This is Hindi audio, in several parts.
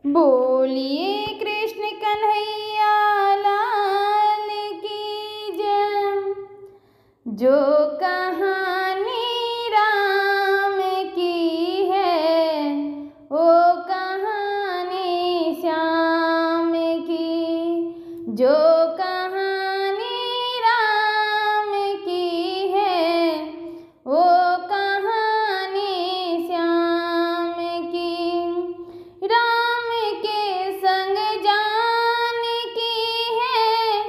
बोलिए कृष्ण कन्हैया लाल की जय। जो कहानी राम की है वो कहानी श्याम की। जो कहानी राम की है वो कहानी श्याम की। राम के संग जान की है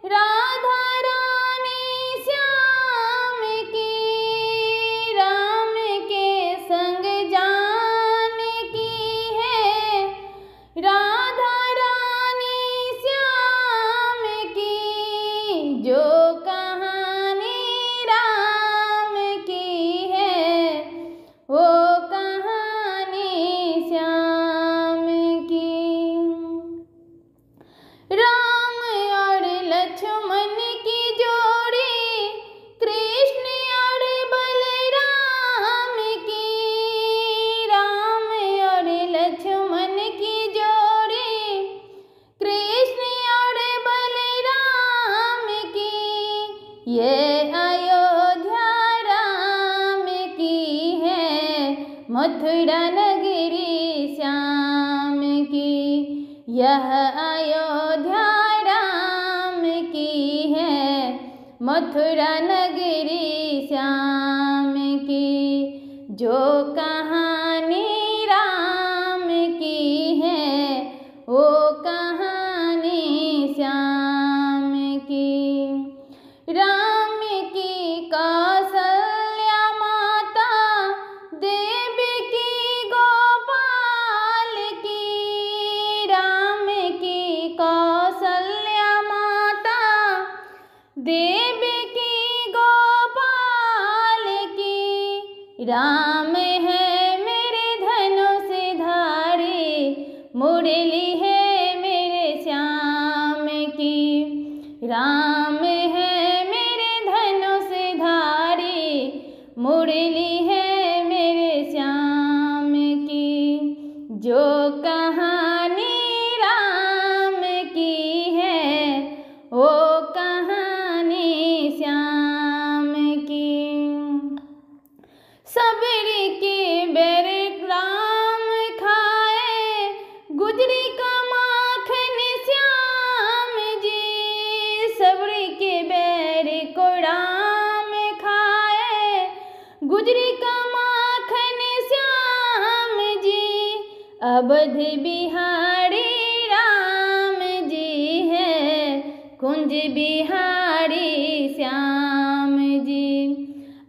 राधा रानी श्याम की। राम के संग जान की है राधा रानी श्याम की। जो कहानी राम की है वो कहानी श्याम की। राम और लक्ष्मण की जोड़ी कृष्ण और बलराम की। राम और लक्ष्मण की जोड़ी कृष्ण और बलराम की। ये अयोध्या राम की है मथुरा नगरी श्याम की। यह अयोध्या राम की है मथुरा नगरी श्याम की। जो कहानी राम की है वो कहानी श्याम की। राम की कौसल्या माता देवकी गोपाल की। राम की कौसल्या माता देवकी गोपाल की। राम है मेरे धनुष धारी मुरली है मेरे श्याम की। राम है मेरे धनुष धारी मुरली है मेरे श्याम की। जो कहानी राम की है वो कहानी श्याम की। सबरी के बैर राम खाए गुजरी का माखन श्याम जी। सबरी के बैर को राम खाए गुजरी का माखन श्याम जी। अवध बिहारी राम जी है कुंज बिहारी श्याम जी।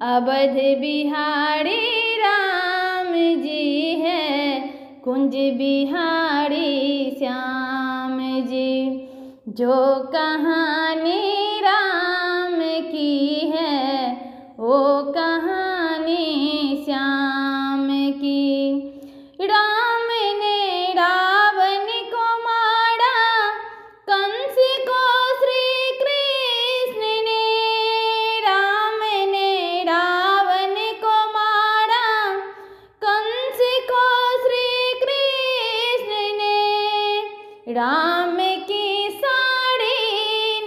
अवध बिहारी राम जी है कुंज बिहारी श्याम जी। जो कहानी राम की है वो कहानी श्याम की। राम ने रावण को मारा कंस को श्री कृष्ण ने। राम ने रावण को मारा कंस को श्री कृष्ण ने। राम की साड़ी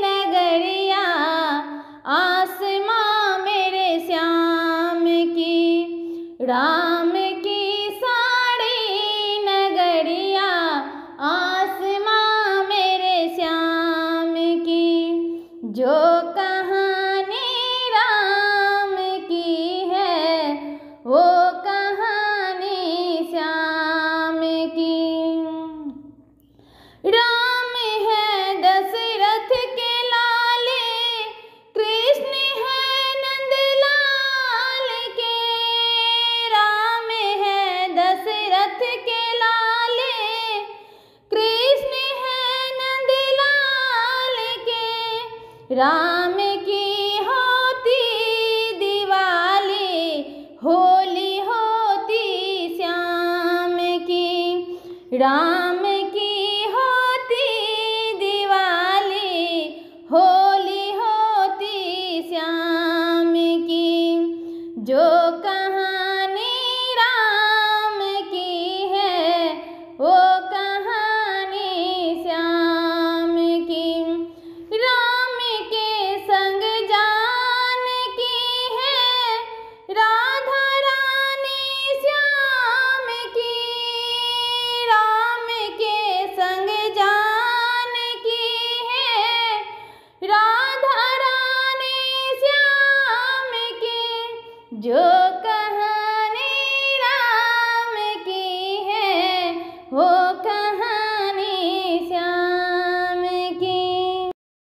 नगरिया आसमां मेरे श्याम की। राम की साड़ी नगरिया आसमां मेरे श्याम की। जो कहानी राम की है वो कहानी श्याम की। राम है दशरथ के लाले कृष्ण है नंदलाल के। राम है दशरथ के लाले कृष्ण है नंदलाल के। राम की होती दिवाली होली होती श्याम की। राम